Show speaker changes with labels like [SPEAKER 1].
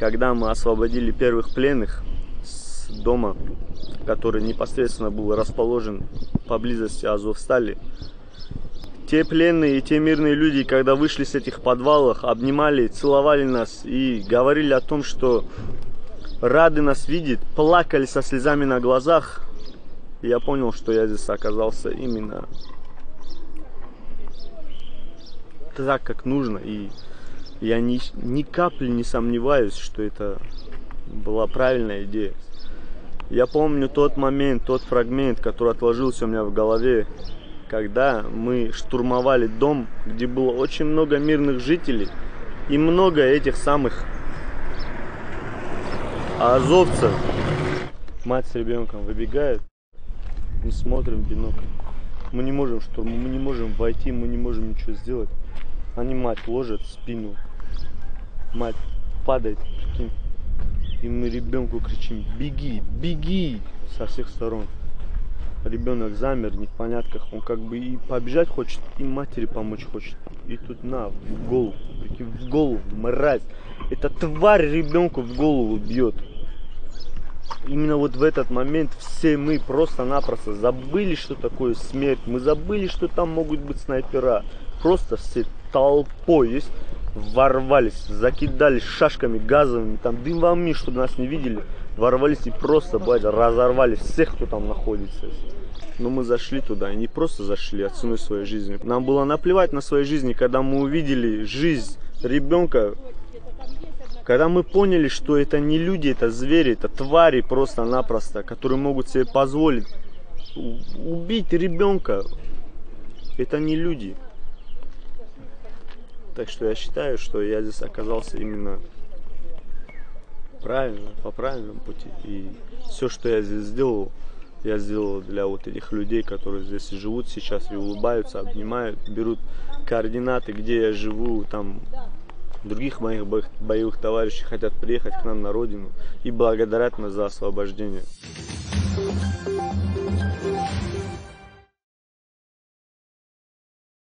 [SPEAKER 1] когда мы освободили первых пленных с дома, который непосредственно был расположен поблизости Азовстали. Те пленные и те мирные люди, когда вышли с этих подвалов, обнимали, целовали нас и говорили о том, что рады нас видеть, плакали со слезами на глазах. И я понял, что я здесь оказался именно так, как нужно. И я ни капли не сомневаюсь, что это была правильная идея. Я помню тот момент, тот фрагмент, который отложился у меня в голове, когда мы штурмовали дом, где было очень много мирных жителей и много этих самых азовцев. Мать с ребенком выбегает, мы смотрим в бинокль. Мы не можем штурмовать, мы не можем войти, мы не можем ничего сделать. Они мать ложат в спину, мать падает, прикинь. И мы ребенку кричим: беги, беги, со всех сторон. Ребенок замер в непонятках, он как бы и побежать хочет, и матери помочь хочет. И тут на, в голову, прикинь, в голову, мразь. Эта тварь ребенку в голову бьет. Именно вот в этот момент все мы просто-напросто забыли, что такое смерть. Мы забыли, что там могут быть снайпера. Просто все толпой есть. Ворвались, закидались шашками газовыми, там дымами, чтобы нас не видели, ворвались и просто, блядь, разорвали всех, кто там находится. Но мы зашли туда, и не просто зашли, а ценой своей жизни. Нам было наплевать на свои жизни, когда мы увидели жизнь ребенка, когда мы поняли, что это не люди, это звери, это твари просто-напросто, которые могут себе позволить убить ребенка. Это не люди. Так что я считаю, что я здесь оказался именно правильно, по правильному пути. И все, что я здесь сделал, я сделал для вот этих людей, которые здесь живут сейчас и улыбаются, обнимают, берут координаты, где я живу, там других моих боевых товарищей хотят приехать к нам на родину и благодарят нас за освобождение.